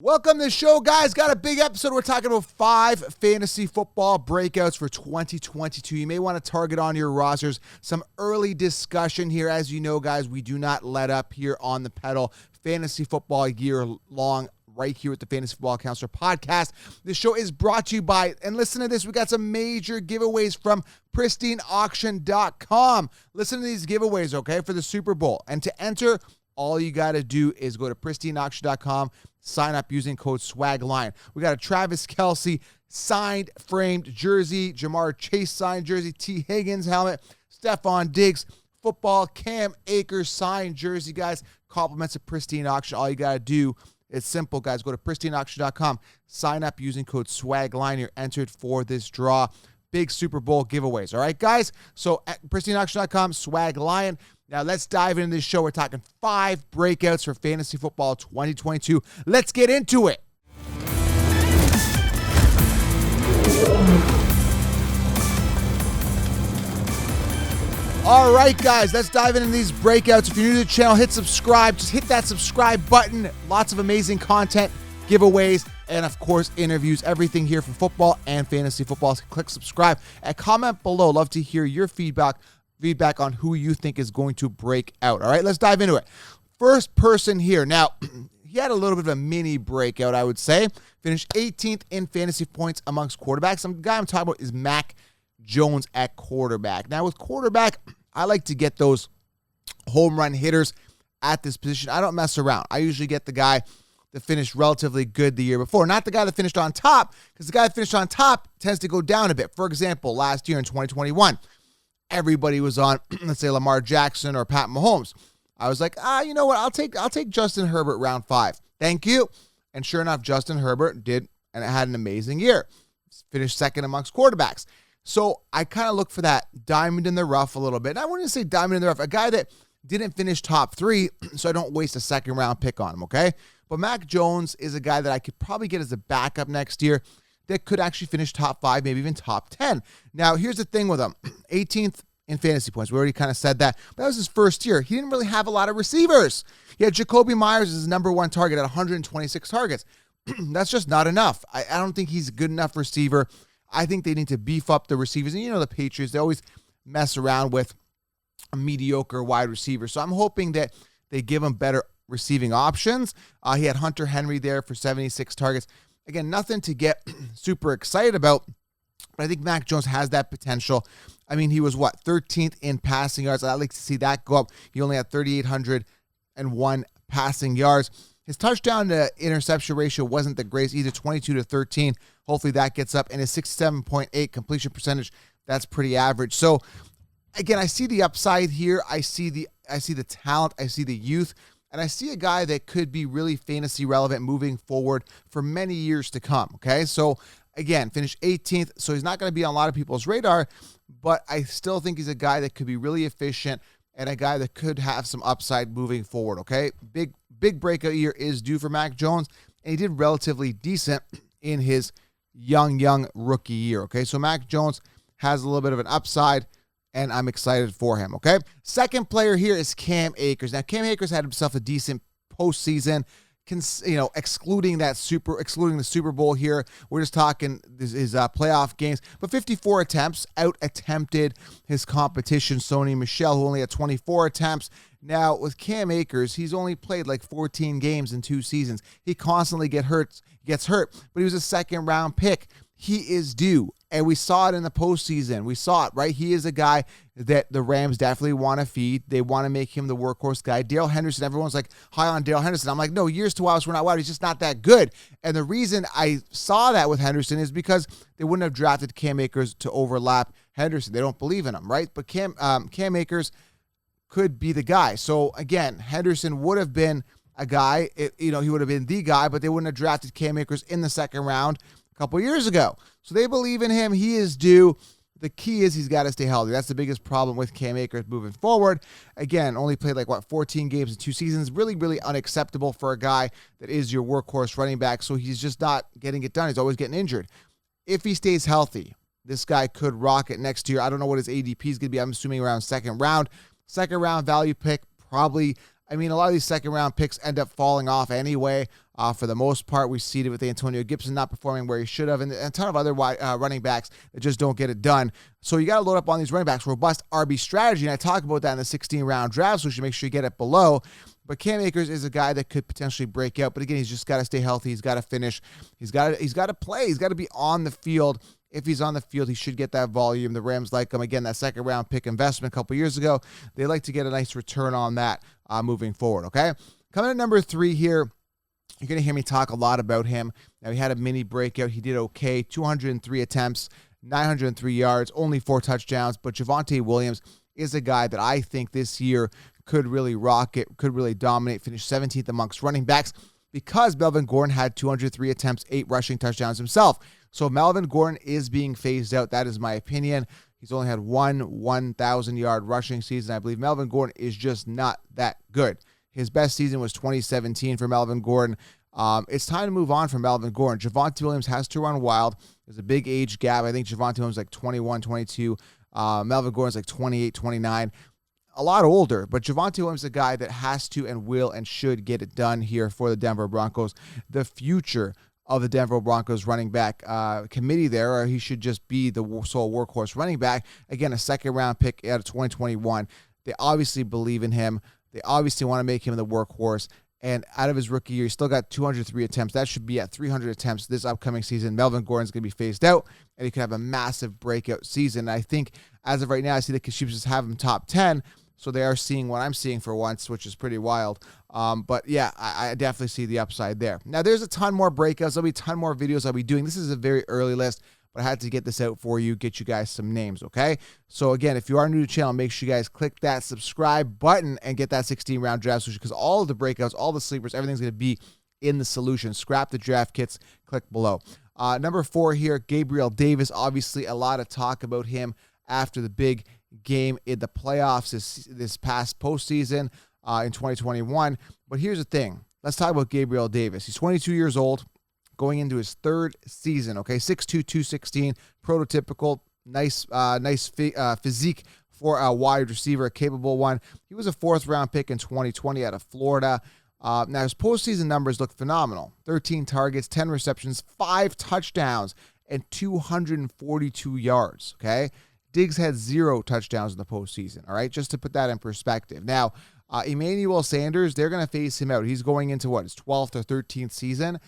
Welcome to the show, guys. Got a big episode. We're talking about 5 fantasy football breakouts for 2022. You may want to target on your rosters. Some early discussion here. As you know, guys, we do not let up here on the pedal. Fantasy football year long, right here at the Fantasy Football Counselor podcast. This show is brought to you by, and listen to this, we got some major giveaways from pristineauction.com. Listen to these giveaways, okay, for the Super Bowl. And to enter, all you got to do is go to pristineauction.com, sign up using code SWAGLION. We got a Travis Kelce signed framed jersey, Jamar Chase signed jersey, T. Higgins helmet, Stephon Diggs football, Cam Akers signed jersey, guys. Compliments of Pristine Auction. All you got to do, it's simple, guys. Go to pristineauction.com, sign up using code SWAGLION. You're entered for this draw. Big Super Bowl giveaways, all right, guys? So at pristineauction.com, SWAGLION. Now, let's dive into this show. We're talking 5 breakouts for fantasy football 2022. Let's get into it. All right, guys, let's dive into these breakouts. If you're new to the channel, hit subscribe. Just hit that subscribe button. Lots of amazing content, giveaways, and, of course, interviews. Everything here for football and fantasy football. So click subscribe and comment below. Love to hear your feedback on who you think is going to break out. All right, let's dive into it. First person here. Now, he had a little bit of a mini breakout, I would say. Finished 18th in fantasy points amongst quarterbacks. The guy I'm talking about is Mac Jones at quarterback. Now, with quarterback, I like to get those home run hitters at this position. I don't mess around. I usually get the guy that finished relatively good the year before. Not the guy that finished on top, because the guy that finished on top tends to go down a bit. For example, last year in 2021, everybody was on, let's say, Lamar Jackson or Pat Mahomes. I was like, you know what? I'll take Justin Herbert round 5. Thank you. And sure enough, Justin Herbert did, and it had an amazing year. Finished second amongst quarterbacks. So I kind of look for that diamond in the rough a little bit. And I wouldn't say diamond in the rough, a guy that didn't finish top 3, so I don't waste a second round pick on him, okay? But Mac Jones is a guy that I could probably get as a backup next year that could actually finish top 5, maybe even top 10. Now, here's the thing with him. 18th in fantasy points. We already kind of said that. But that was his first year. He didn't really have a lot of receivers. He had Jacoby Myers as his number 1 target at 126 targets. That's just not enough. I don't think he's a good enough receiver. I think they need to beef up the receivers. And you know the Patriots, they always mess around with a mediocre wide receiver. So I'm hoping that they give him better receiving options. He had Hunter Henry there for 76 targets. Again, nothing to get super excited about, but I think Mac Jones has that potential. I mean, he was, 13th in passing yards. I'd like to see that go up. He only had 3,801 passing yards. His touchdown to interception ratio wasn't the greatest, either 22-13. Hopefully that gets up. And his 67.8 completion percentage, that's pretty average. So, again, I see the upside here. I see the talent. I see the youth. And I see a guy that could be really fantasy relevant moving forward for many years to come, okay? So, again, finished 18th, so he's not going to be on a lot of people's radar, but I still think he's a guy that could be really efficient and a guy that could have some upside moving forward, okay? Big breakout year is due for Mac Jones, and he did relatively decent in his young rookie year, okay? So Mac Jones has a little bit of an upside, and I'm excited for him, okay? Second player here is Cam Akers. Now, Cam Akers had himself a decent postseason, excluding the Super Bowl here. We're just talking his playoff games. But 54 attempts, out-attempted his competition, Sony Michel, who only had 24 attempts. Now, with Cam Akers, he's only played like 14 games in 2 seasons. He constantly gets hurt, but he was a second-round pick. He is due, and we saw it in the postseason. We saw it, right? He is a guy that the Rams definitely want to feed. They want to make him the workhorse guy. Darrell Henderson, everyone's like high on Darrell Henderson. I'm like, no, years to us, we're not wild. He's just not that good. And the reason I saw that with Henderson is because they wouldn't have drafted Cam Akers to overlap Henderson. They don't believe in him, right? But Cam Akers could be the guy. So, again, Henderson would have been a guy. He would have been the guy, but they wouldn't have drafted Cam Akers in the second round couple years ago. So they believe in him. He is due. The key is he's got to stay healthy. That's the biggest problem with Cam Akers moving forward. Again, only played 14 games in 2 seasons. Really, really unacceptable for a guy that is your workhorse running back. So he's just not getting it done. He's always getting injured. If he stays healthy, this guy could rocket next year. I don't know what his ADP is going to be. I'm assuming around second round. Second round value pick, probably. I mean, a lot of these second round picks end up falling off anyway. For the most part, we see it with Antonio Gibson not performing where he should have, and a ton of other running backs that just don't get it done. So you got to load up on these running backs. Robust RB strategy, and I talk about that in the 16-round draft, so you should make sure you get it below. But Cam Akers is a guy that could potentially break out. But again, he's just got to stay healthy. He's got to finish. He's got to play. He's got to be on the field. If he's on the field, he should get that volume. The Rams like him. Again, that second-round pick investment a couple years ago. They like to get a nice return on that moving forward, okay? Coming at number 3 here, you're going to hear me talk a lot about him. Now, he had a mini breakout. He did okay. 203 attempts, 903 yards, only 4 touchdowns. But Javonte Williams is a guy that I think this year could really rock it, could really dominate, finish 17th amongst running backs because Melvin Gordon had 203 attempts, 8 rushing touchdowns himself. So Melvin Gordon is being phased out. That is my opinion. He's only had one 1,000-yard rushing season. I believe Melvin Gordon is just not that good. His best season was 2017 for Melvin Gordon. It's time to move on from Melvin Gordon. Javonte Williams has to run wild. There's a big age gap. I think Javonte Williams is like 21, 22. Melvin Gordon's like 28, 29. A lot older, but Javonte Williams is a guy that has to and will and should get it done here for the Denver Broncos. The future of the Denver Broncos running back committee there, or he should just be the sole workhorse running back. Again, a second-round pick out of 2021. They obviously believe in him. They obviously want to make him the workhorse. And out of his rookie year, he still got 203 attempts. That should be at 300 attempts this upcoming season. Melvin Gordon's going to be phased out, and he could have a massive breakout season. And I think as of right now, I see the Kaships have him top 10. So they are seeing what I'm seeing for once, which is pretty wild. But yeah, I definitely see the upside there. Now, there's a ton more breakouts. There'll be a ton more videos I'll be doing. This is a very early list, but I had to get this out for you, get you guys some names, okay? So again, if you are new to the channel, make sure you guys click that subscribe button and get that 16-round draft solution because all of the breakouts, all the sleepers, everything's going to be in the solution. Scrap the draft kits. Click below. Number 4 here, Gabriel Davis. Obviously, a lot of talk about him after the big game in the playoffs this past postseason in 2021. But here's the thing. Let's talk about Gabriel Davis. He's 22 years old, going into his 3rd season, okay? 6'2", 216, prototypical, nice physique for a wide receiver, a capable one. He was a 4th-round pick in 2020 out of Florida. Now, his postseason numbers look phenomenal. 13 targets, 10 receptions, 5 touchdowns, and 242 yards, okay? Diggs had 0 touchdowns in the postseason, all right? Just to put that in perspective. Now, Emmanuel Sanders, they're going to phase him out. He's going into, his 12th or 13th season.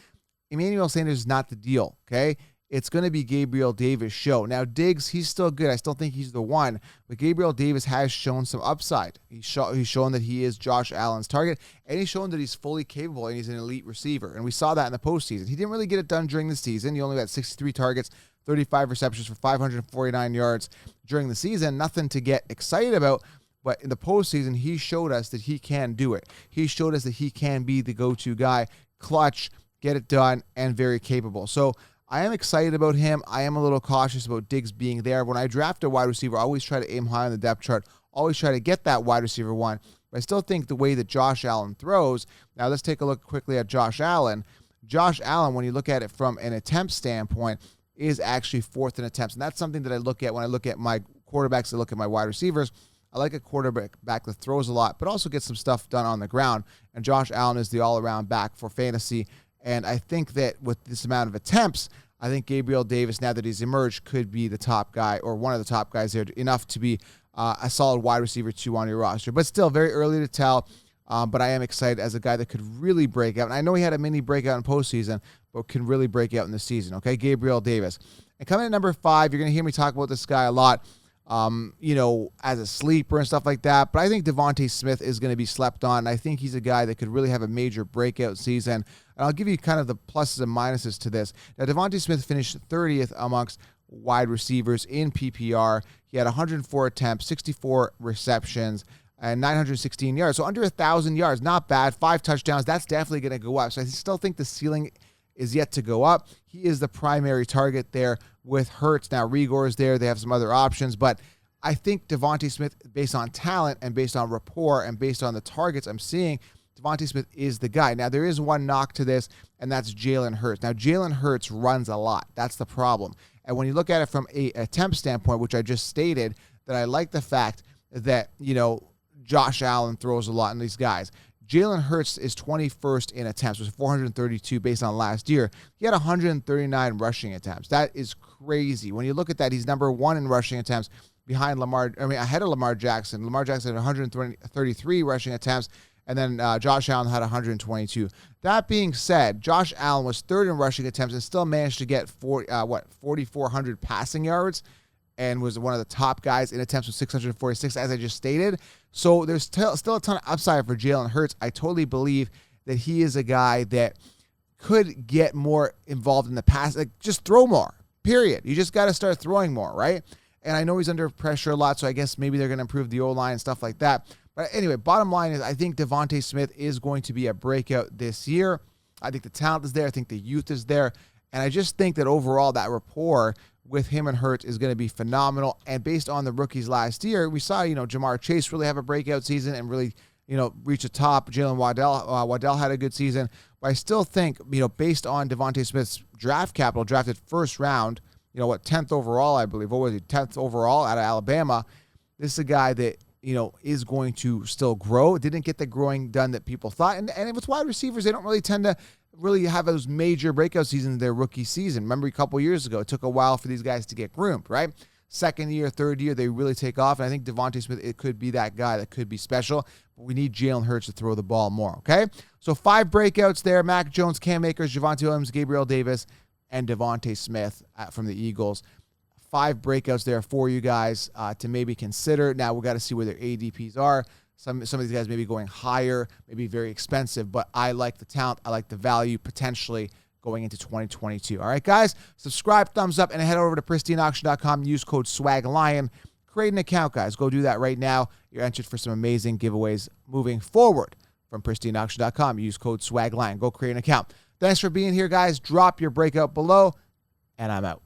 Emmanuel Sanders is not the deal, okay? It's going to be Gabriel Davis' show. Now, Diggs, he's still good. I still think he's the one. But Gabriel Davis has shown some upside. He's shown that he is Josh Allen's target, and he's shown that he's fully capable and he's an elite receiver. And we saw that in the postseason. He didn't really get it done during the season. He only got 63 targets, 35 receptions for 549 yards during the season. Nothing to get excited about. But in the postseason, he showed us that he can do it. He showed us that he can be the go-to guy, clutch, get it done, and very capable. So I am excited about him. I am a little cautious about Diggs being there. When I draft a wide receiver, I always try to aim high on the depth chart, always try to get that wide receiver one. But I still think the way that Josh Allen throws, now let's take a look quickly at Josh Allen. Josh Allen, when you look at it from an attempt standpoint, is actually 4th in attempts. And that's something that I look at when I look at my quarterbacks, I look at my wide receivers. I like a quarterback that throws a lot, but also gets some stuff done on the ground. And Josh Allen is the all-around back for fantasy. And I think that with this amount of attempts, I think Gabriel Davis, now that he's emerged, could be the top guy or one of the top guys there, enough to be a solid wide receiver 2 on your roster. But still, very early to tell. But I am excited as a guy that could really break out. And I know he had a mini breakout in postseason, but can really break out in the season. Okay, Gabriel Davis. And coming at number 5, you're going to hear me talk about this guy a lot. As a sleeper and stuff like that. But I think Devontae Smith is going to be slept on. I think he's a guy that could really have a major breakout season. And I'll give you kind of the pluses and minuses to this. Now, Devontae Smith finished 30th amongst wide receivers in PPR. He had 104 attempts, 64 receptions, and 916 yards. So under 1,000 yards, not bad. 5 touchdowns. That's definitely going to go up. So I still think the ceiling is yet to go up. He is the primary target there with Hurts. Now, Rigor is there. They have some other options. But I think Devontae Smith, based on talent and based on rapport and based on the targets I'm seeing, Devontae Smith is the guy. Now, there is one knock to this, and that's Jalen Hurts. Now, Jalen Hurts runs a lot. That's the problem. And when you look at it from a attempt standpoint, which I just stated, that I like the fact that, Josh Allen throws a lot in these guys. Jalen Hurts is 21st in attempts, which was 432 based on last year. He had 139 rushing attempts. That is crazy. When you look at that, he's number 1 in rushing attempts ahead of Lamar Jackson. Lamar Jackson had 133 rushing attempts, and then Josh Allen had 122. That being said, Josh Allen was 3rd in rushing attempts and still managed to get 4,400 passing yards, and was one of the top guys in attempts with 646, as I just stated. So there's still a ton of upside for Jalen Hurts. I totally believe that he is a guy that could get more involved in the pass, like just throw more, period. You just got to start throwing more, right? And I know he's under pressure a lot, so I guess maybe they're going to improve the O-line and stuff like that. But anyway, bottom line is I think Devontae Smith is going to be a breakout this year. I think the talent is there. I think the youth is there. And I just think that overall that rapport with him and Hurts is going to be phenomenal. And based on the rookies last year, we saw, Jamar Chase really have a breakout season and really, reach the top. Jalen Waddell had a good season. But I still think, based on Devontae Smith's draft capital, drafted first round, 10th overall, I believe. What was he? 10th overall out of Alabama. This is a guy that, is going to still grow. Didn't get the growing done that people thought. And with wide receivers, they don't really tend to really have those major breakout seasons in their rookie season. Remember a couple years ago, it took a while for these guys to get groomed, right? Second year, third year, they really take off. And I think Devontae Smith, it could be that guy that could be special. But we need Jalen Hurts to throw the ball more, okay? So 5 breakouts there. Mac Jones, Cam Akers, Javonte Williams, Gabriel Davis, and Devontae Smith from the Eagles. 5 breakouts there for you guys to maybe consider. Now, we got to see where their ADPs are. Some of these guys may be going higher, maybe very expensive, but I like the talent. I like the value potentially going into 2022. All right, guys, subscribe, thumbs up, and head over to pristineauction.com. Use code SWAGLION. Create an account, guys. Go do that right now. You're entered for some amazing giveaways moving forward from pristineauction.com. Use code SWAGLION. Go create an account. Thanks for being here, guys. Drop your breakout below, and I'm out.